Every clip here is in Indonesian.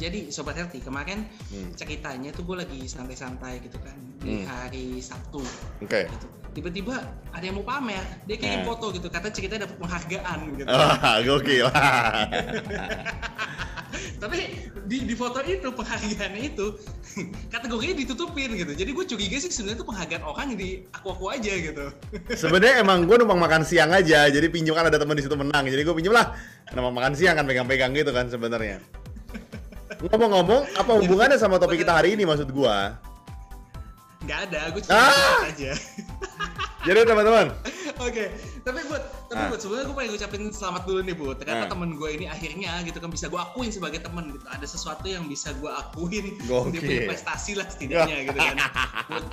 Jadi Sobat Healthy, kemarin ceritanya tuh gue lagi santai-santai gitu kan di hari Sabtu. Oke. Gitu. Tiba-tiba ada yang mau pamer, dia kirim foto gitu, kata ceritanya dapat penghargaan gitu. Gokil. Tapi di foto itu penghargaannya itu kategorinya ditutupin gitu. Jadi gue curiga sih sebenarnya itu penghargaan orang yang di aku aja gitu. Sebenarnya emang gue numpang makan siang aja, jadi pinjam kan ada teman di situ menang, jadi gue pinjam lah. Numpang makan siang kan pegang-pegang gitu kan sebenarnya. Ngomong-ngomong, apa hubungannya sama topik kita hari ini maksud gue? Nggak ada, gue cuma aja. Jadi teman-teman. Oke, tapi buat sebenarnya gue pengen ngucapin selamat dulu nih Bu. Ternyata temen gue ini akhirnya gitu kan bisa gue akuin sebagai temen gitu. Ada sesuatu yang bisa gue akuin. Dia punya prestasi lah setidaknya gitu kan. Buat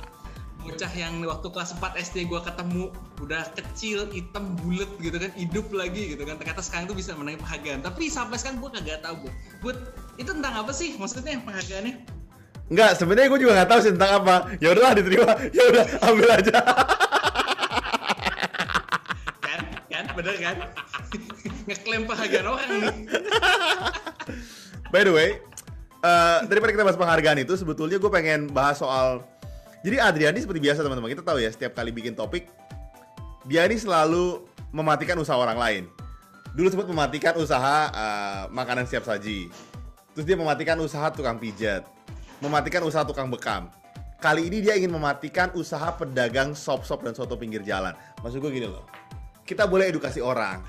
bocah yang waktu kelas 4 SD gue ketemu udah kecil, hitam, bulet gitu kan, hidup lagi gitu kan. Ternyata sekarang tuh bisa menang penghargaan. Tapi sampai sekarang gue kagak tahu Bu. Itu tentang apa sih maksudnya penghargaannya? Enggak, sebenarnya gue juga nggak tahu sih tentang apa. Ya udahlah diterima, ya udah ambil aja. kan, bener kan? Ngeklaim penghargaan orang nih. By the way, daripada kita bahas penghargaan itu, sebetulnya gue pengen bahas soal. Jadi Adrian ini seperti biasa teman-teman, kita tahu ya setiap kali bikin topik, dia ini selalu mematikan usaha orang lain. Dulu sempat mematikan usaha makanan siap saji. Terus dia mematikan usaha tukang pijat. Mematikan usaha tukang bekam. Kali ini dia ingin mematikan usaha pedagang sop-sop dan soto pinggir jalan. Maksud gue gini loh, kita boleh edukasi orang,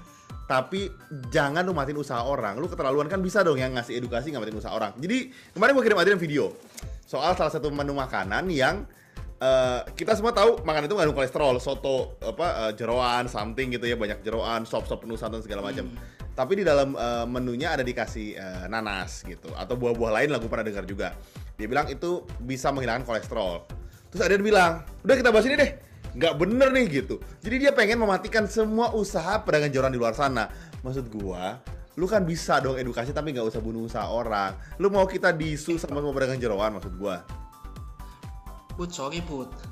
tapi jangan lu matiin usaha orang. Lu keterlaluan kan bisa dong yang ngasih edukasi nggak matiin usaha orang. Jadi kemarin gue kirim Adrian video soal salah satu menu makanan yang kita semua tahu makanan itu mengandung kolesterol, soto jeroan, something gitu ya, banyak jeroan, sop-sop penuh santan segala macam. Tapi di dalam menunya ada dikasih nanas gitu atau buah-buah lain lah, gue pernah dengar juga. Dia bilang itu bisa menghilangkan kolesterol. Terus Adrian bilang, udah kita bahas ini deh, nggak bener nih gitu. Jadi dia pengen mematikan semua usaha pedagang jeroan di luar sana. Maksud gua, lu kan bisa dong edukasi tapi nggak usah bunuh usaha orang. Lu mau kita disu sama semua pedagang jeroan maksud gua. Sorry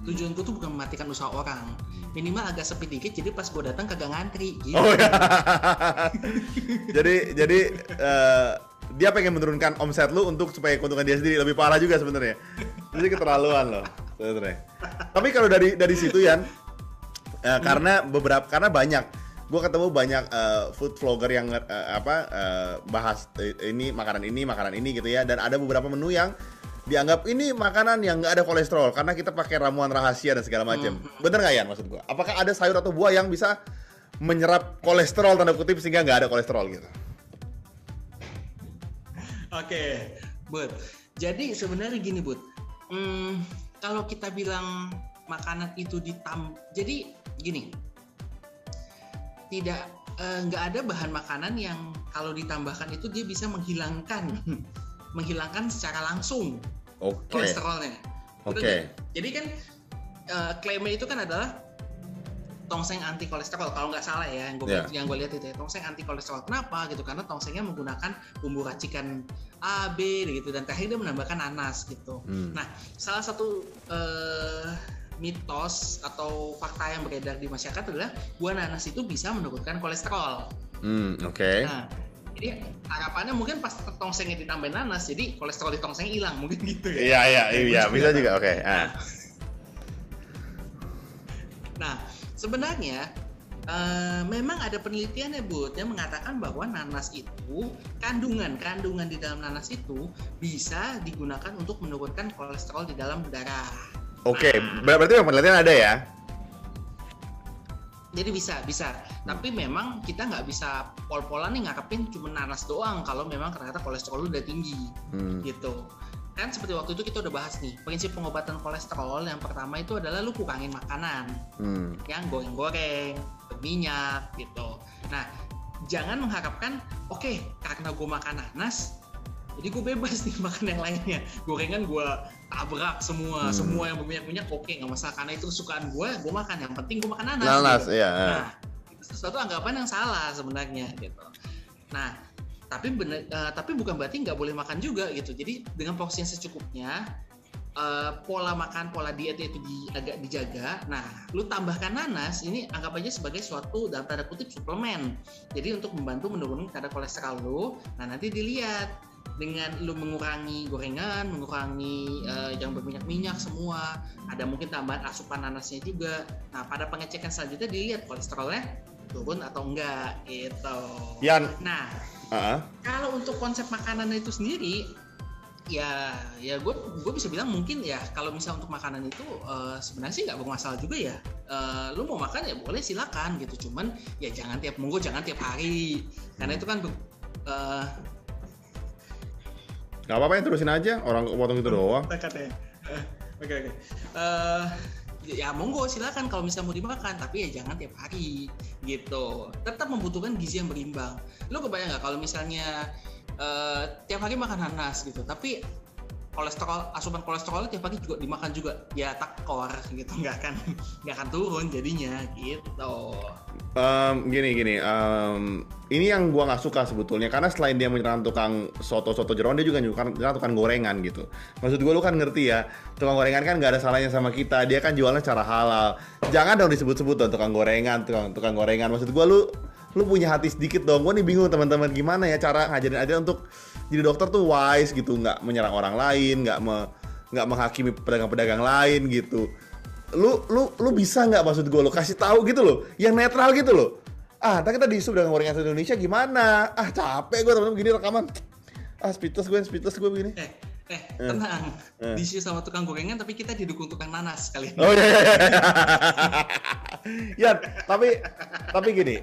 tujuanku tuh bukan mematikan usaha orang. Minimal agak sepi dikit, jadi pas gue datang kagak ngantri gitu. Oh ya. jadi dia pengen menurunkan omset lu untuk supaya keuntungan dia sendiri lebih parah juga sebenarnya. Jadi keterlaluan loh sebenarnya. Tapi kalau dari situ Yan, karena banyak gue ketemu banyak food vlogger yang bahas ini makanan ini gitu ya, dan ada beberapa menu yang dianggap ini makanan yang nggak ada kolesterol karena kita pakai ramuan rahasia dan segala macam. Bener nggak Yan maksud gue? Apakah ada sayur atau buah yang bisa menyerap kolesterol tanda kutip sehingga nggak ada kolesterol gitu? Oke, Bud. Jadi sebenarnya gini Bud, kalau kita bilang makanan itu jadi gini, nggak ada bahan makanan yang kalau ditambahkan itu dia bisa menghilangkan secara langsung kolesterolnya. Oke. Jadi kan klaimnya itu kan adalah tongseng anti kolesterol kalau nggak salah ya, yang gue lihat itu ya, tongseng anti kolesterol. Kenapa gitu? Karena tongsengnya menggunakan bumbu racikan A, B gitu, dan terakhir dia menambahkan nanas gitu. Nah, salah satu mitos atau fakta yang beredar di masyarakat adalah buah nanas itu bisa menurunkan kolesterol. Nah, jadi harapannya mungkin pas tongsengnya ditambah nanas, jadi kolesterol di tongsengnya hilang, mungkin gitu ya. Iya, bisa juga. Oke. Nah, sebenarnya memang ada penelitian ya Bud yang mengatakan bahwa nanas itu kandungan di dalam nanas itu bisa digunakan untuk menurunkan kolesterol di dalam darah. Oke, berarti penelitian ada ya? Jadi bisa. Tapi memang kita nggak bisa pol-polan nih ngarepin cuma nanas doang kalau memang ternyata kolesterol lu udah tinggi gitu. Kan seperti waktu itu kita udah bahas nih, prinsip pengobatan kolesterol yang pertama itu adalah lu kurangin makanan yang goreng-goreng, berminyak gitu. Nah, jangan mengharapkan oke, karena gue makan nanas jadi gue bebas nih makan yang lainnya. Gorengan gue tabrak semua yang berminyak-minyak oke, nggak masalah karena itu kesukaan gue makan. Yang penting gue makan nanas gitu. Iya. Nah, itu sesuatu anggapan yang salah sebenarnya gitu. Nah, tapi bukan berarti nggak boleh makan juga gitu. Jadi dengan porsi yang secukupnya, pola makan, pola diet itu agak dijaga. Nah, lu tambahkan nanas, ini anggap aja sebagai suatu dalam tanda kutip suplemen. Jadi untuk membantu menurunkan kadar kolesterol lu. Nah, nanti dilihat dengan lu mengurangi gorengan, mengurangi yang berminyak-minyak semua, ada mungkin tambahan asupan nanasnya juga. Nah, pada pengecekan selanjutnya dilihat kolesterolnya turun atau enggak gitu. Nah, kalau untuk konsep makanan itu sendiri, ya gue bisa bilang mungkin ya kalau misal untuk makanan itu sebenarnya sih nggak bermasalah juga ya. Lu mau makan ya boleh silakan gitu, cuman ya jangan tiap hari karena itu kan nggak apa-apa, yang terusin aja, orang potong itu doang. Oke. Ya monggo silakan kalau misalnya mau dimakan, tapi ya jangan tiap hari gitu. Tetap membutuhkan gizi yang berimbang. Lu kebayang nggak kalau misalnya tiap hari makan nanas gitu, tapi asupan kolesterolnya tiap hari juga dimakan juga, ya takor gitu, nggak akan turun jadinya gitu. Gini, ini yang gua nggak suka sebetulnya, karena selain dia menyerang tukang soto jeroan, dia juga nyerang tukang gorengan gitu. Maksud gua, lu kan ngerti ya, tukang gorengan kan nggak ada salahnya sama kita, dia kan jualnya secara halal. Jangan dong disebut-sebut dong tukang gorengan. Maksud gua, lu punya hati sedikit dong. Gua nih bingung teman-teman, gimana ya cara ngajarin aja untuk jadi dokter tuh wise gitu, nggak menyerang orang lain, nggak menghakimi pedagang-pedagang lain gitu. Lu bisa nggak, maksud gue, lu kasih tahu gitu loh, yang netral gitu loh. Ntar kita diisu dengan gorengan Indonesia gimana? Capek gue teman-teman gini rekaman. Speechless gue begini. Tenang, diisu sama tukang gorengan, tapi kita didukung tukang nanas kali ini. Oh iya. Ya, tapi gini,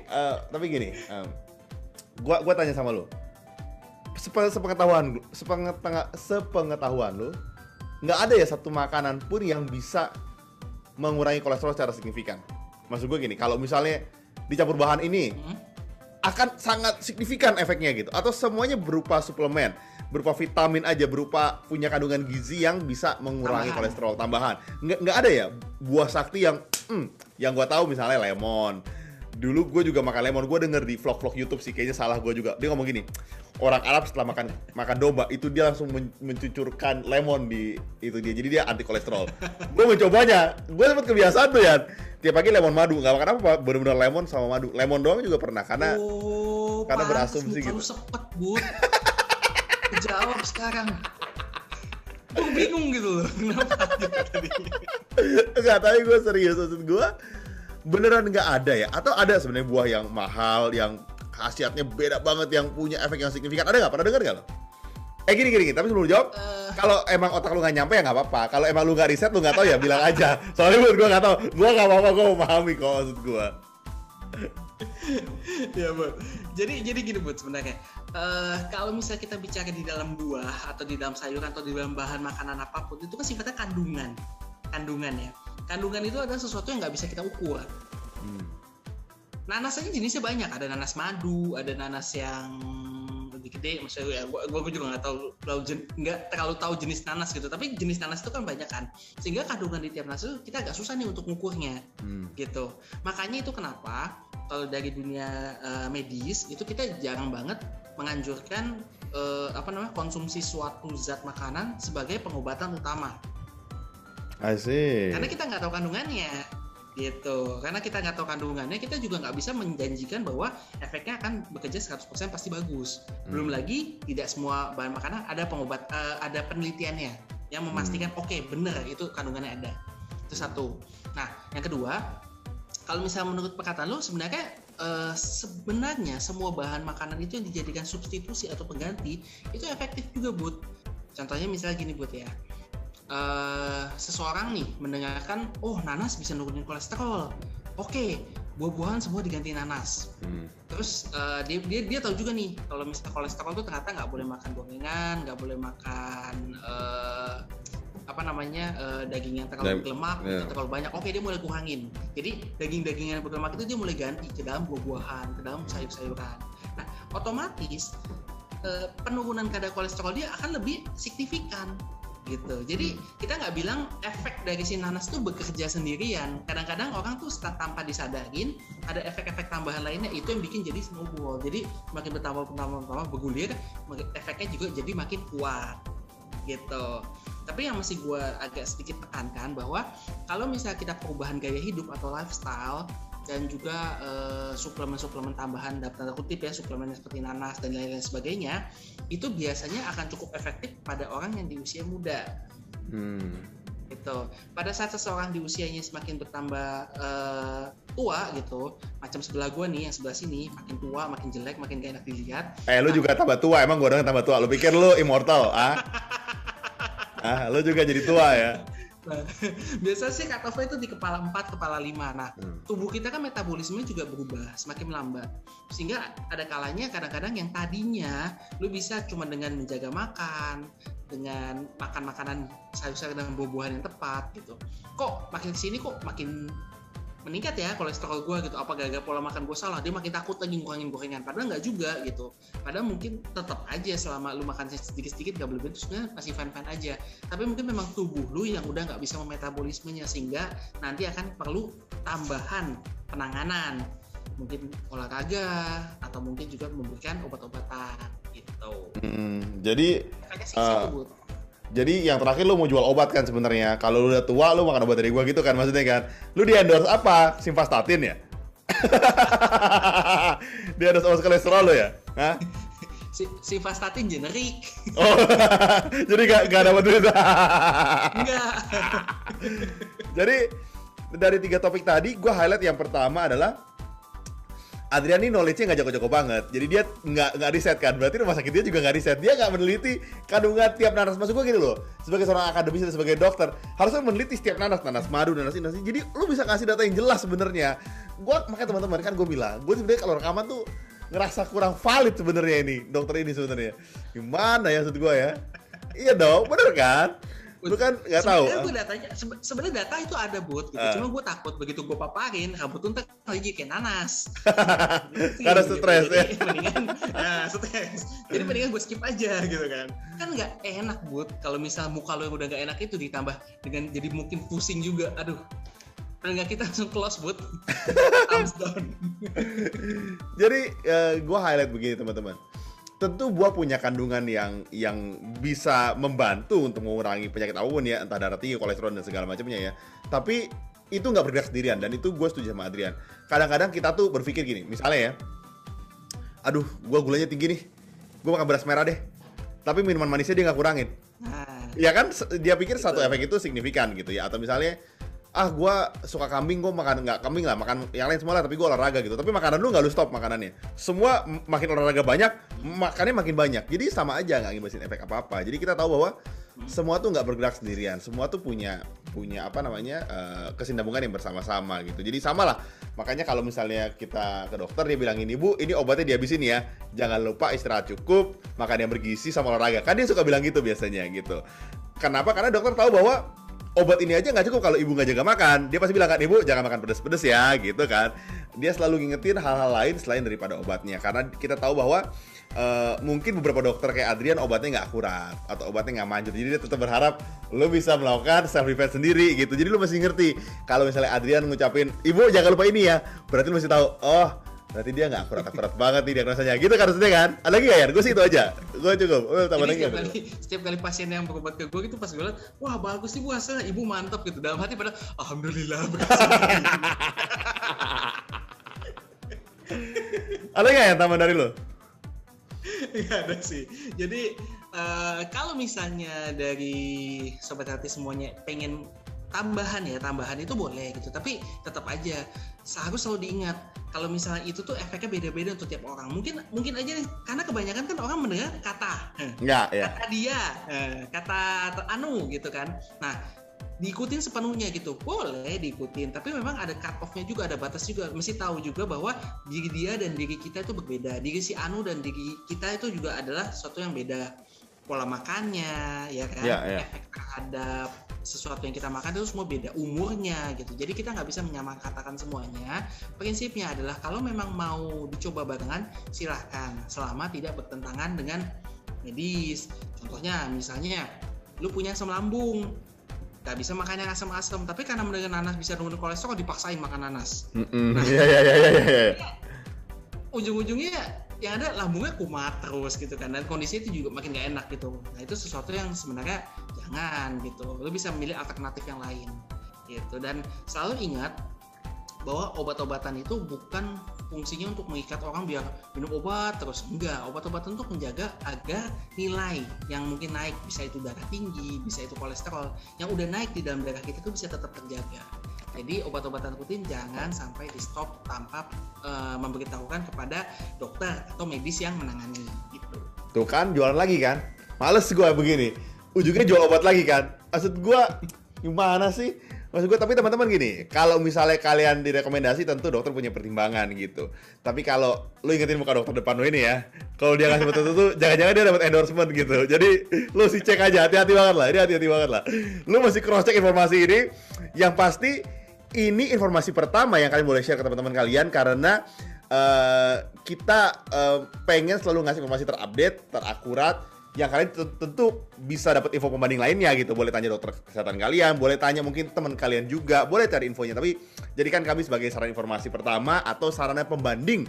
gua tanya sama lu. Sepengetahuan lu, nggak ada ya satu makanan pun yang bisa mengurangi kolesterol secara signifikan. Maksud gue gini, kalau misalnya dicampur bahan ini akan sangat signifikan efeknya gitu, atau semuanya berupa suplemen, berupa vitamin aja, berupa punya kandungan gizi yang bisa mengurangi kolesterol tambahan. Nggak ada ya buah sakti yang gue tahu, misalnya lemon. Dulu gue juga makan lemon, gue denger di vlog YouTube sih, kayaknya salah gue juga. Dia ngomong gini, orang Arab setelah makan domba itu dia langsung mencucurkan lemon di itu dia, jadi dia anti kolesterol. Gue mencobanya, gue sempat kebiasaan tuh ya, tiap pagi lemon madu, nggak makan apa, bener-bener lemon sama madu. Lemon doang juga pernah, karena berasumsi gitu. Sepet, Bud. Kejawab sekarang. Gue bingung gitu loh, kenapa gitu tadi. Enggak, tapi gue serius, maksud gue beneran nggak ada ya? Atau ada sebenarnya buah yang mahal, yang khasiatnya beda banget, yang punya efek yang signifikan? Ada nggak? Pernah dengar nggak lo? Gini, tapi sebelum jawab, kalau emang otak lu nggak nyampe ya nggak apa-apa. Kalau emang lu nggak riset, lu nggak tahu ya bilang aja. Soalnya menurut gue nggak tahu, gue nggak apa-apa, gue memahami kok maksud gue. Ya Bud, jadi gini Bud sebenarnya. Kalau misalnya kita bicara di dalam buah atau di dalam sayuran atau di dalam bahan makanan apapun, itu kan sifatnya kandungan ya. Kandungan itu adalah sesuatu yang nggak bisa kita ukur. Nanas aja jenisnya banyak, ada nanas madu, ada nanas yang lebih gede, maksudnya ya, gue juga nggak terlalu tahu jenis nanas gitu, tapi jenis nanas itu kan banyak kan, sehingga kandungan di tiap nanas itu kita agak susah nih untuk ngukurnya, gitu. Makanya itu kenapa kalau dari dunia medis itu kita jarang banget menganjurkan konsumsi suatu zat makanan sebagai pengobatan utama. I see. Karena kita nggak tahu kandungannya, gitu. Karena kita nggak tahu kandungannya, kita juga nggak bisa menjanjikan bahwa efeknya akan bekerja 100% pasti bagus. Belum lagi tidak semua bahan makanan ada ada penelitiannya yang memastikan oke, bener itu kandungannya ada. Itu satu. Nah, yang kedua, kalau misalnya menurut perkataan lo, sebenarnya semua bahan makanan itu yang dijadikan substitusi atau pengganti itu efektif juga, Bud. Contohnya misalnya gini, Bud ya. Seseorang nih mendengarkan, nanas bisa nurunin kolesterol. Oke, buah-buahan semua diganti nanas. Terus dia tahu juga nih kalau misalnya kolesterol tuh ternyata nggak boleh makan gorengan, nggak boleh makan daging yang terlalu berlemak, terlalu banyak. Oke, dia mulai kurangin. Jadi daging-daging yang berlemak itu dia mulai ganti ke dalam buah-buahan, ke dalam sayur-sayuran. Nah, otomatis penurunan kadar kolesterol dia akan lebih signifikan. Gitu. Jadi kita nggak bilang efek dari si nanas tuh bekerja sendirian. Kadang-kadang orang tuh tanpa disadarin ada efek-efek tambahan lainnya, itu yang bikin jadi snowball. Jadi makin bertambah bergulir, efeknya juga jadi makin kuat. Gitu. Tapi yang masih gue agak sedikit tekankan bahwa kalau misalnya kita perubahan gaya hidup atau lifestyle, dan juga suplemen-suplemen tambahan dalam tanda kutip ya, suplemen seperti nanas dan lain-lain sebagainya, itu biasanya akan cukup efektif pada orang yang di usia muda. Gitu. Pada saat seseorang di usianya semakin bertambah tua gitu, macam sebelah gue nih, yang sebelah sini makin tua, makin jelek, makin gak enak dilihat. Lu juga tambah tua, emang gue doang tambah tua. Lu pikir lu immortal, lu juga jadi tua ya. Nah, biasa sih cut off-nya itu di kepala 4, kepala 5. Nah, tubuh kita kan metabolisme juga berubah, semakin melambat. Sehingga ada kalanya kadang-kadang yang tadinya lu bisa cuma dengan menjaga makan, dengan makan makanan sayur-sayur dan buah-buahan yang tepat gitu. Kok makin kesini kok makin meningkat ya kolesterol gue gitu, apa gara-gara pola makan gue salah, dia makin takut lagi ngurangin gorengan, padahal nggak juga gitu. Padahal mungkin tetap aja selama lu makan sedikit-sedikit gak berlebihan, terus sebenarnya masih fine-fine aja, tapi mungkin memang tubuh lu yang udah nggak bisa memetabolismenya, sehingga nanti akan perlu tambahan penanganan, mungkin olahraga atau mungkin juga memberikan obat-obatan gitu. Jadi yang terakhir lu mau jual obat kan sebenarnya. Kalau lu udah tua lu makan obat dari gua gitu kan maksudnya kan. Lu di endorse apa? Simvastatin ya? Di endorse obat kolesterol lu ya? Hah? Simvastatin generik. Oh. Jadi gak dapat duit. Enggak. Jadi dari 3 topik tadi gua highlight yang pertama adalah Adrian ini knowledge-nya nggak jago-jago banget, jadi dia nggak riset kan, berarti rumah sakit dia juga nggak riset, dia nggak meneliti kandungan tiap nanas. Maksud gue gitu loh, sebagai seorang akademisi dan sebagai dokter harusnya meneliti setiap nanas madu, nanas ini, jadi lu bisa kasih data yang jelas sebenarnya. Gue makanya teman-teman kan gue bilang, gue sebenarnya kalau rekaman tuh ngerasa kurang valid sebenarnya ini dokter ini sebenarnya. Gimana ya maksud gue ya? Iya dong, bener kan? Lu kan nggak tahu. Sebenarnya data itu ada Bud, gitu. Cuma gue takut begitu gue paparin, rambut tuh ntar lagi kayak nanas. Karena stres ya. Stres. Jadi mendingan gue skip aja gitu kan. Kan nggak enak Bud, kalau misal muka lo yang udah nggak enak itu ditambah dengan jadi mungkin pusing juga. Aduh. Enggak, kita langsung close Bud. Thumbs down. Jadi gue highlight begini teman-teman. Tentu buah punya kandungan yang bisa membantu untuk mengurangi penyakit apapun ya, entah darah tinggi, kolesterol dan segala macamnya ya. Tapi itu nggak bergerak sendirian, dan itu gue setuju sama Adrian. Kadang-kadang kita tuh berpikir gini, misalnya ya, aduh, gue gulanya tinggi nih, gue makan beras merah deh. Tapi minuman manisnya dia nggak kurangin. Ya kan, dia pikir satu efek itu signifikan gitu ya. Atau misalnya, gue suka kambing, gue makan nggak kambing lah, makan yang lain semua lah, tapi gue olahraga gitu. Tapi makanan lu nggak lu stop makanannya. Semua makin olahraga banyak, makannya makin banyak. Jadi sama aja, nggak ngibasin efek apa-apa. Jadi kita tahu bahwa semua tuh nggak bergerak sendirian. Semua tuh punya apa namanya kesinambungan yang bersama-sama gitu. Jadi sama lah. Makanya kalau misalnya kita ke dokter, dia bilangin, ibu ini obatnya dihabisin ya. Jangan lupa istirahat cukup, makan yang bergizi sama olahraga. Kan dia suka bilang gitu biasanya gitu. Kenapa? Karena dokter tahu bahwa obat ini aja nggak cukup kalau ibu nggak jaga makan. Dia pasti bilang kan, ibu jangan makan pedes-pedes ya gitu kan. Dia selalu ngingetin hal-hal lain selain daripada obatnya. Karena kita tahu bahwa mungkin beberapa dokter kayak Adrian obatnya nggak akurat atau obatnya nggak manjur. Jadi dia tetap berharap lo bisa melakukan self defense sendiri gitu. Jadi lo mesti ngerti kalau misalnya Adrian ngucapin, ibu jangan lupa ini ya, berarti lo mesti tahu, oh berarti dia nggak akurat banget nih diagnosanya gitu kan, maksudnya kan. Ada lagi nggak ya? Gue sih itu aja, gue cukup. Setiap kali pasien yang berobat ke gue gitu, pas gue liat, wah bagus nih bu hasilnya, ibu mantap gitu, dalam hati pada alhamdulillah. Ada nggak yang tambah dari lo? Nggak ada sih. Jadi kalau misalnya dari Sobat Hati semuanya pengen tambahan itu boleh gitu, tapi tetap aja harus selalu diingat kalau misalnya itu tuh efeknya beda-beda untuk tiap orang. Mungkin aja nih, karena kebanyakan kan orang mendengar kata dia, kata anu gitu kan. Nah, diikutin sepenuhnya gitu, boleh diikutin, tapi memang ada cut off-nya juga, ada batas juga. Mesti tahu juga bahwa diri dia dan diri kita itu berbeda, diri si anu dan diri kita itu juga adalah sesuatu yang beda. Pola makannya, ya kan, efek terhadap sesuatu yang kita makan itu semua beda, umurnya gitu. Jadi kita nggak bisa menyamakatakan semuanya. Prinsipnya adalah kalau memang mau dicoba barengan, silahkan, selama tidak bertentangan dengan medis. Contohnya, misalnya, lu punya asam lambung, nggak bisa makan yang asam-asam, tapi karena mendengar nanas bisa nurunin kolesterol, dipaksain makan nanas. Nah, ujung-ujungnya yang ada lambungnya kumat terus gitu kan, dan kondisi itu juga makin gak enak gitu. Nah itu sesuatu yang sebenarnya jangan gitu, lo bisa memilih alternatif yang lain gitu. Dan selalu ingat bahwa obat-obatan itu bukan fungsinya untuk mengikat orang biar minum obat terus, enggak. Obat-obatan untuk menjaga agar nilai yang mungkin naik, bisa itu darah tinggi, bisa itu kolesterol yang udah naik di dalam darah kita itu bisa tetap terjaga. Jadi obat-obatan rutin jangan sampai di stop tanpa memberitahukan kepada dokter atau medis yang menangani gitu. Tuh kan jualan lagi kan, males gue begini, ujungnya jual obat lagi kan. Maksud gue gimana sih? Maksud gue, tapi teman-teman gini, kalau misalnya kalian direkomendasi tentu dokter punya pertimbangan gitu. Tapi kalau lu ingetin muka dokter depan lu ini ya, kalau dia ngasih betul itu jangan-jangan dia dapat endorsement gitu. Jadi lu sih cek aja, hati-hati banget lah, ini hati-hati banget lah. Lu mesti cross check informasi ini. Yang pasti ini informasi pertama yang kalian boleh share ke teman-teman kalian karena kita pengen selalu ngasih informasi terupdate, terakurat, yang kalian tentu bisa dapat info pembanding lainnya gitu. Boleh tanya dokter kesehatan kalian, boleh tanya mungkin teman kalian juga, boleh cari infonya. Tapi jadikan kami sebagai sarana informasi pertama atau sarana pembanding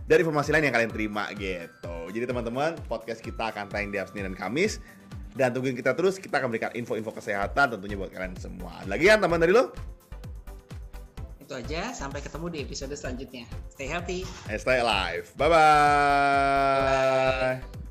dari informasi lain yang kalian terima gitu. Jadi teman-teman, podcast kita akan tayang di Senin dan Kamis. Dan tungguin kita terus, kita akan berikan info-info kesehatan tentunya buat kalian semua. Lagi kan teman dari lo? Itu aja, sampai ketemu di episode selanjutnya. Stay healthy. Stay alive. Bye-bye. Bye-bye.